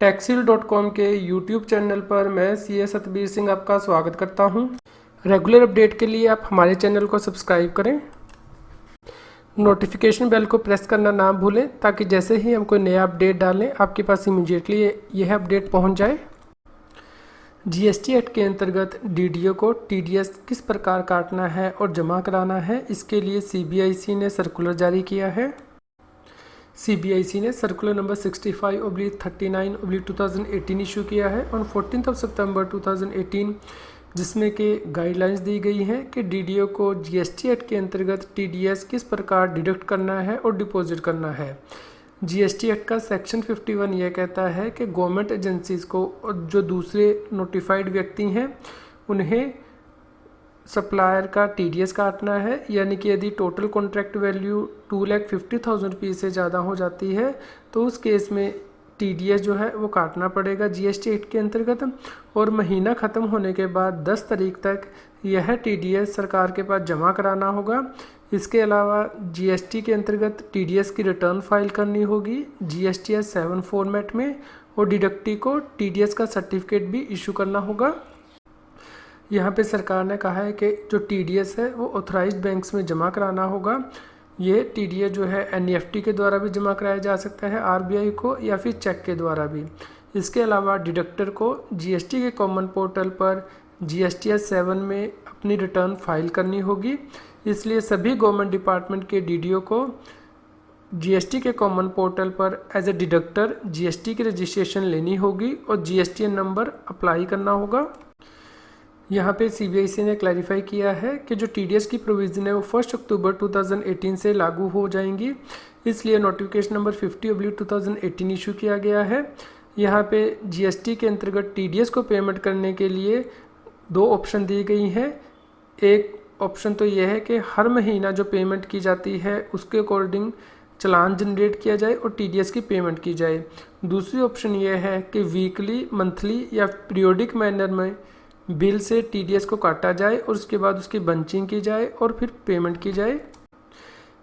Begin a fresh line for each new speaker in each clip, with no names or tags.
टैक्सील.com के YouTube channel पर मैं सीए सतबीर सिंह आपका स्वागत करता हूं। रेगुलर अपडेट के लिए आप हमारे चैनल को सब्सक्राइब करें, नोटिफिकेशन बेल को प्रेस करना ना भूलें ताकि जैसे ही हम कोई नया अपडेट डालें आपके पास इमीडिएटली यह अपडेट पहुंच जाए। जीएसटी एक्ट के अंतर्गत डीडीओ को टीडीएस किस प्रकार काटना है और जमा कराना है, इसके लिए सीबीआईसी ने सर्कुलर जारी किया है। सीबीआईसी ने सर्कुलर नंबर 65/39/2018 इशू किया है ऑन 14 सितंबर 2018, जिसमें कि गाइडलाइंस दी गई हैं कि डीडीओ को जीएसटी एक्ट के अंतर्गत टीडीएस किस प्रकार डिडक्ट करना है और डिपॉजिट करना है। जीएसटी एक्ट का सेक्शन 51 यह कहता है कि गवर्नमेंट एजेंसीज को और जो दूसरे नोटिफाइड व्यक्ति हैं उन्हें सप्लायर का टीडीएस काटना है, यानी कि यदि टोटल कॉन्ट्रैक्ट वैल्यू 2,50,000 रुपये से ज़्यादा हो जाती है तो उस केस में टीडीएस जो है वो काटना पड़ेगा जीएसटी एक्ट के अंतर्गत। और महीना ख़त्म होने के बाद 10 तारीख तक यह टीडीएस सरकार के पास जमा कराना होगा। इसके अलावा जीएसटी के अंतर्गत टीडीएस की रिटर्न फाइल करनी होगी GSTS 7 फॉर्मेट में, और डिडक्टी को टीडीएस का सर्टिफिकेट भी इशू करना होगा। यहाँ पे सरकार ने कहा है कि जो टीडीएस है वो ऑथराइज्ड बैंक्स में जमा कराना होगा। ये टीडीएस जो है एनईएफटी के द्वारा भी जमा कराया जा सकता है आरबीआई को, या फिर चेक के द्वारा भी। इसके अलावा डिडक्टर को जीएसटी के कॉमन पोर्टल पर GSTS 7 में अपनी रिटर्न फाइल करनी होगी। इसलिए सभी गवर्नमेंट डिपार्टमेंट के डीडीओ को जीएसटी के कॉमन पोर्टल पर एज ए डिडक्टर जीएसटी की रजिस्ट्रेशन लेनी होगी और जीएसटीएन नंबर अप्लाई करना होगा। यहाँ पे सीबीआईसी ने क्लैरिफाई किया है कि जो टीडीएस की प्रोविज़न है वो 1 अक्टूबर 2018 से लागू हो जाएंगी, इसलिए नोटिफिकेशन नंबर 50/2018 इशू किया गया है। यहाँ पे जीएसटी के अंतर्गत टीडीएस को पेमेंट करने के लिए 2 ऑप्शन दी गई हैं। एक ऑप्शन तो यह है कि हर महीना जो पेमेंट की जाती है उसके अकॉर्डिंग चालान जनरेट किया जाए और टीडीएस की पेमेंट की जाए। दूसरी ऑप्शन यह है कि वीकली, मंथली या पीरियोडिक मैनर में बिल से टीडीएस को काटा जाए और उसके बाद उसकी बंचिंग की जाए और फिर पेमेंट की जाए।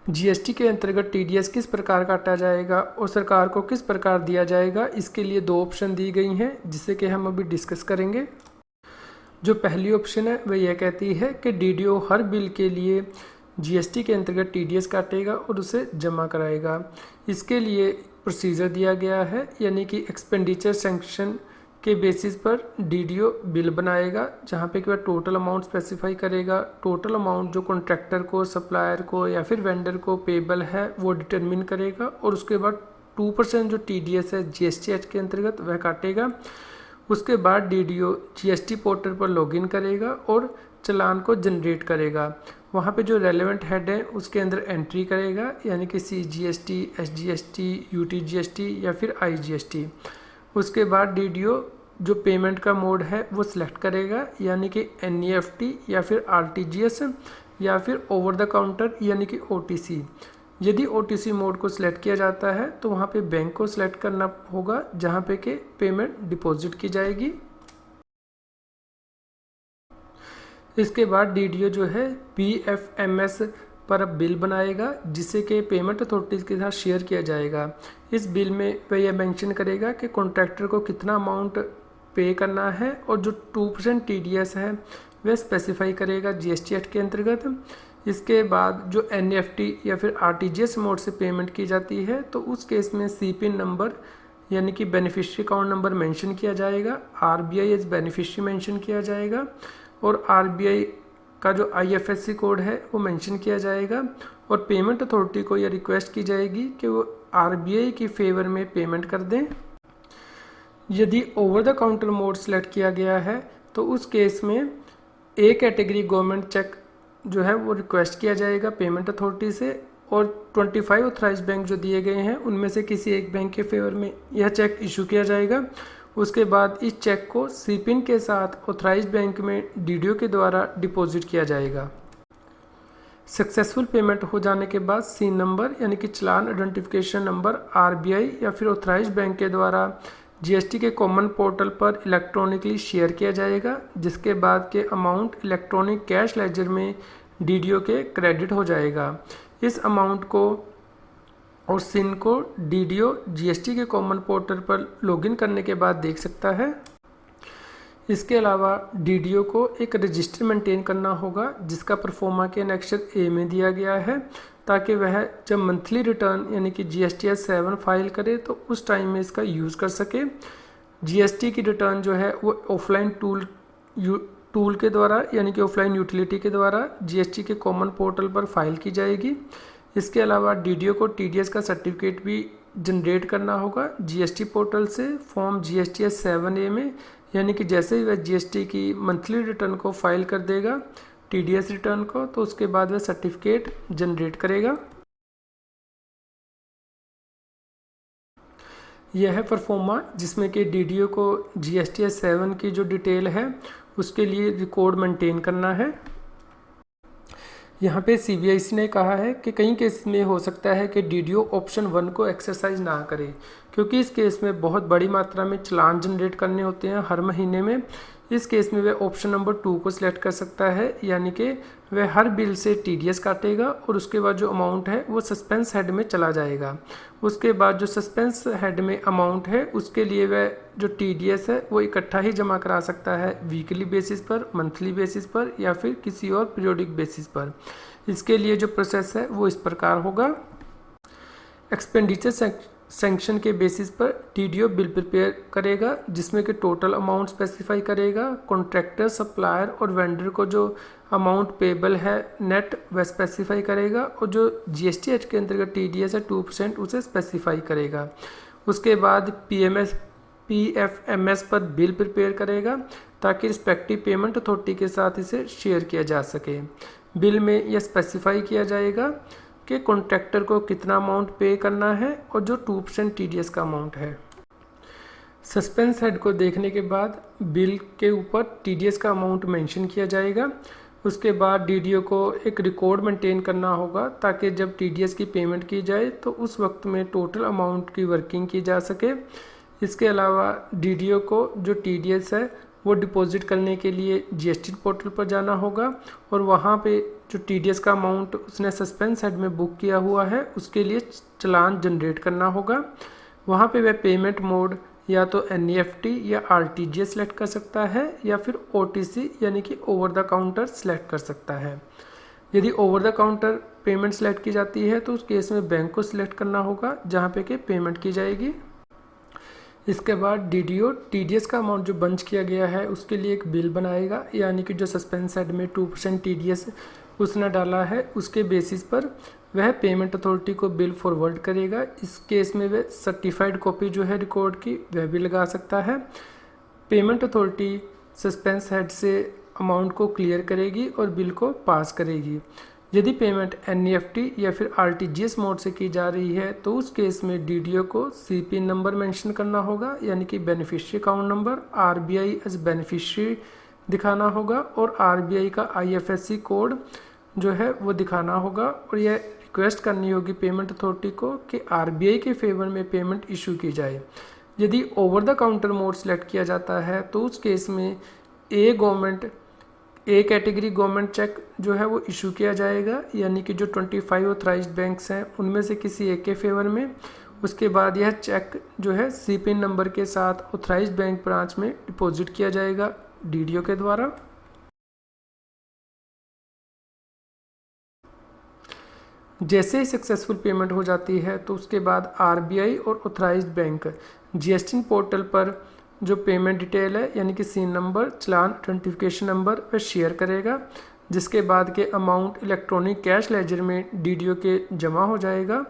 जीएसटी के अंतर्गत टीडीएस किस प्रकार काटा जाएगा और सरकार को किस प्रकार दिया जाएगा, इसके लिए 2 ऑप्शन दी गई हैं जिसे कि हम अभी डिस्कस करेंगे। जो पहली ऑप्शन है वह यह कहती है कि डीडीओ हर बिल के लिए जीएसटी के अंतर्गत टीडीएस काटेगा और उसे जमा कराएगा। इसके लिए प्रोसीजर दिया गया है, यानी कि एक्सपेंडिचर सैंक्शन के बेसिस पर डीडीओ बिल बनाएगा, जहाँ पे कि वह टोटल अमाउंट स्पेसिफाई करेगा। टोटल अमाउंट जो कॉन्ट्रैक्टर को, सप्लायर को या फिर वेंडर को पेबल है वो डिटरमिन करेगा, और उसके बाद 2% जो टीडीएस है जीएसटी एक्ट के अंतर्गत वह काटेगा। उसके बाद डीडीओ जीएसटी पोर्टल पर लॉगिन करेगा और चालान को जनरेट करेगा। वहाँ पे जो रेलेवेंट हेड है उसके अंदर एंट्री करेगा, यानी कि CGST, SGST, UTGST या फिर IGST। उसके बाद डीडीओ जो पेमेंट का मोड है वो सिलेक्ट करेगा, यानी कि NEFT या फिर RTGS या फिर ओवर द काउंटर यानी कि OTC। यदि OTC मोड को सिलेक्ट किया जाता है तो वहाँ पे बैंक को सिलेक्ट करना होगा जहाँ पे कि पेमेंट डिपॉजिट की जाएगी। इसके बाद डीडीओ जो है PFMS पर अब बिल बनाएगा, जिसे कि पेमेंट अथॉरिटीज़ के साथ शेयर किया जाएगा। इस बिल में वह यह मेंशन करेगा कि कॉन्ट्रैक्टर को कितना अमाउंट पे करना है, और जो 2% टीडीएस है वह स्पेसिफाई करेगा जीएसटी एक्ट के अंतर्गत। इसके बाद जो NEFT या फिर RTGS मोड से पेमेंट की जाती है तो उस केस में CPIN नंबर यानी कि बेनिफिशियरी अकाउंट नंबर मेंशन किया जाएगा, RBI एज बेनिफिशियरी मेंशन किया जाएगा, और RBI का जो IFSC कोड है वो मेंशन किया जाएगा। और पेमेंट अथॉरिटी को यह रिक्वेस्ट की जाएगी कि वो RBI की फेवर में पेमेंट कर दें। यदि over the counter mode select किया गया है तो उस केस में A कैटेगरी गवर्नमेंट चेक जो है वो रिक्वेस्ट किया जाएगा पेमेंट अथॉरिटी से, और 25 ऑथराइज्ड बैंक जो दिए गए हैं उनमें से किसी एक बैंक के फेवर में यह चेक इशू किया जाएगा। उसके बाद इस चेक को CPIN के साथ ऑथराइज्ड बैंक में डीडीओ के द्वारा डिपॉजिट किया जाएगा। सक्सेसफुल पेमेंट हो जाने के बाद सीन नंबर यानी कि चालान आइडेंटिफिकेशन नंबर RBI या फिर ऑथराइज्ड बैंक के द्वारा जीएसटी के कॉमन पोर्टल पर इलेक्ट्रॉनिकली शेयर किया जाएगा, जिसके बाद के अमाउंट इलेक्ट्रॉनिक कैश लेजर में डीडीओ के क्रेडिट हो जाएगा। इस अमाउंट को और सिन को डीडीओ जीएसटी के कॉमन पोर्टल पर लॉगिन करने के बाद देख सकता है। इसके अलावा डीडीओ को एक रजिस्टर मेंटेन करना होगा जिसका परफॉर्मा के एनेक्सर ए में दिया गया है, ताकि वह जब मंथली रिटर्न यानी कि GSTS 7 फाइल करे तो उस टाइम में इसका यूज़ कर सके। जीएसटी की रिटर्न जो है वो ऑफलाइन टूल के द्वारा यानी कि ऑफलाइन यूटिलिटी के द्वारा जीएसटी के कॉमन पोर्टल पर फाइल की जाएगी। इसके अलावा डीडीओ को टीडीएस का सर्टिफिकेट भी जनरेट करना होगा जीएसटी पोर्टल से फॉर्म GSTS 7A में, यानी कि जैसे ही वह जीएसटी की मंथली रिटर्न को फाइल कर देगा टीडीएस रिटर्न को, तो उसके बाद वह सर्टिफिकेट जनरेट करेगा। यह है परफॉर्मा जिसमें कि डीडीओ को GSTS 7 की जो डिटेल है उसके लिए रिकॉर्ड मेंटेन करना है। यहाँ पे सीबीआईसी ने कहा है कि कई केस में हो सकता है कि डीडीओ ऑप्शन 1 को एक्सरसाइज ना करे, क्योंकि इस केस में बहुत बड़ी मात्रा में चालान जनरेट करने होते हैं हर महीने में। इस केस में वह ऑप्शन नंबर 2 को सिलेक्ट कर सकता है, यानी कि वह हर बिल से टीडीएस काटेगा और उसके बाद जो अमाउंट है वो सस्पेंस हेड में चला जाएगा। उसके बाद जो सस्पेंस हेड में अमाउंट है उसके लिए वह जो टीडीएस है वो इकट्ठा ही जमा करा सकता है वीकली बेसिस पर, मंथली बेसिस पर या फिर किसी और पीरियोडिक बेसिस पर। इसके लिए जो प्रोसेस है वो इस प्रकार होगा। एक्सपेंडिचर सैंक्शन के बेसिस पर डीडीओ बिल प्रिपेयर करेगा जिसमें कि टोटल अमाउंट स्पेसिफाई करेगा। कॉन्ट्रैक्टर, सप्लायर और वेंडर को जो अमाउंट पेबल है नेट वह स्पेसिफाई करेगा और जो जीएसटी एक्ट के अंतर्गत टीडीएस है 2% उसे स्पेसिफाई करेगा। उसके बाद PFMS पर बिल प्रिपेयर करेगा ताकि रिस्पेक्टिव पेमेंट अथॉरिटी के साथ इसे शेयर किया जा सके। बिल में यह स्पेसिफाई किया जाएगा कि कॉन्ट्रैक्टर को कितना अमाउंट पे करना है और जो 2% टीडीएस का अमाउंट है। सस्पेंस हेड को देखने के बाद बिल के ऊपर टीडीएस का अमाउंट मेंशन किया जाएगा। उसके बाद डीडीओ को एक रिकॉर्ड मेंटेन करना होगा ताकि जब टीडीएस की पेमेंट की जाए तो उस वक्त में टोटल अमाउंट की वर्किंग की जा सके। इसके अलावा डीडीओ को जो टीडीएस है वो डिपॉजिट करने के लिए जीएसटी पोर्टल पर जाना होगा और वहाँ पे जो टीडीएस का अमाउंट उसने सस्पेंस हेड में बुक किया हुआ है उसके लिए चालान जनरेट करना होगा। वहाँ पे वह पेमेंट मोड या तो NEFT या RTGS सेलेक्ट कर सकता है या फिर OTC यानी कि ओवर द काउंटर सेलेक्ट कर सकता है। यदि over the counter payment select की जाती है तो उस केस में बैंक को सिलेक्ट करना होगा जहाँ पे कि पेमेंट की जाएगी। इसके बाद डीडीओ टीडीएस का अमाउंट जो बंच किया गया है उसके लिए एक बिल बनाएगा, यानी कि जो सस्पेंस हेड में 2% टीडीएस उसने डाला है उसके बेसिस पर वह पेमेंट अथॉरिटी को बिल फॉरवर्ड करेगा। इस केस में वह सर्टिफाइड कॉपी जो है रिकॉर्ड की वह भी लगा सकता है। पेमेंट अथॉरिटी सस्पेंस हेड से अमाउंट को क्लियर करेगी और बिल को पास करेगी। यदि पेमेंट NEFT या फिर RTGS मोड से की जा रही है तो उस केस में डीडीओ को CP नंबर मेंशन करना होगा, यानी कि beneficiary account number, RBI as beneficiary दिखाना होगा और RBI का IFSC कोड जो है वो दिखाना होगा और यह रिक्वेस्ट करनी होगी पेमेंट अथॉरिटी को कि RBI के फेवर में पेमेंट इशू की जाए। यदि over the counter mode select किया जाता है तो उस केस में ए कैटेगरी गवर्नमेंट चेक जो है वो इशू किया जाएगा, यानी कि जो 25 ऑथराइज्ड बैंक्स हैं उनमें से किसी एक के फेवर में। उसके बाद यह चेक जो है CPIN नंबर के साथ ऑथराइज्ड बैंक ब्रांच में डिपॉजिट किया जाएगा डीडीओ के द्वारा। जैसे ही सक्सेसफुल पेमेंट हो जाती है तो उसके बाद RBI और ऑथराइज्ड बैंक GST पोर्टल पर जो पेमेंट डिटेल है यानी कि सीन नंबर, चालान आइडेंटिफिकेशन नंबर वह शेयर करेगा, जिसके बाद के अमाउंट इलेक्ट्रॉनिक कैश लेजर में डीडीओ के जमा हो जाएगा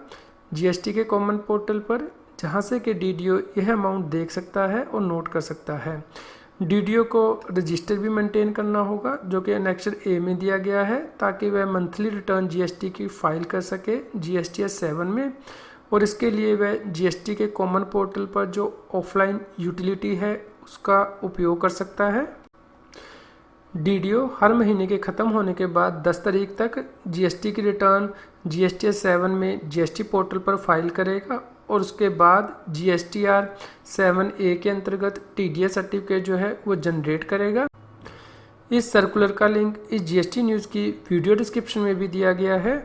जीएसटी के कॉमन पोर्टल पर, जहां से कि डीडीओ यह अमाउंट देख सकता है और नोट कर सकता है। डीडीओ को रजिस्टर भी मेंटेन करना होगा जो कि एनेक्सर ए में दिया गया है ताकि वह मंथली रिटर्न जीएसटी की फाइल कर सके GSTS 7 में, और इसके लिए वह जीएसटी के कॉमन पोर्टल पर जो ऑफलाइन यूटिलिटी है उसका उपयोग कर सकता है। डीडीओ हर महीने के ख़त्म होने के बाद 10 तारीख तक जीएसटी की रिटर्न GSTS 7 में जीएसटी पोर्टल पर फाइल करेगा और उसके बाद GSTR 7A के अंतर्गत टीडीएस सर्टिफिकेट जो है वो जनरेट करेगा। इस सर्कुलर का लिंक इस GST न्यूज़ की वीडियो डिस्क्रिप्शन में भी दिया गया है।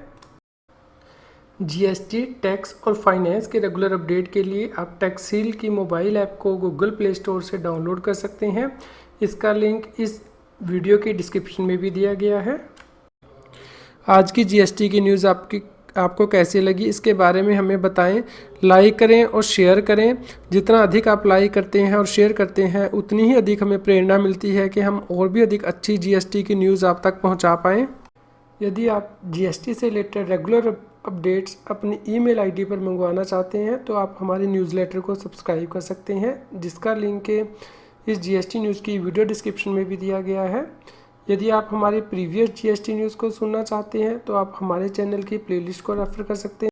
जीएसटी, टैक्स और फाइनेंस के रेगुलर अपडेट के लिए आप टैक्सील की मोबाइल ऐप को गूगल प्ले स्टोर से डाउनलोड कर सकते हैं। इसका लिंक इस वीडियो के डिस्क्रिप्शन में भी दिया गया है। आज की जीएसटी की न्यूज़ आपको कैसी लगी, इसके बारे में हमें बताएं। लाइक करें और शेयर करें। जितना अधिक आप लाइक करते हैं और शेयर करते हैं उतनी ही अधिक हमें प्रेरणा मिलती है कि हम और भी अधिक अच्छी जीएसटी की न्यूज़ आप तक पहुंचा पाएँ। यदि आप जीएसटी से रिलेटेड रेगुलर अपडेट्स अपनी ईमेल आईडी पर मंगवाना चाहते हैं तो आप हमारी न्यूज़लेटर को सब्सक्राइब कर सकते हैं, जिसका लिंक इस जीएसटी न्यूज़ की वीडियो डिस्क्रिप्शन में भी दिया गया है। यदि आप हमारी प्रीवियस जीएसटी न्यूज़ को सुनना चाहते हैं तो आप हमारे चैनल की प्लेलिस्ट को रेफर कर सकते हैं।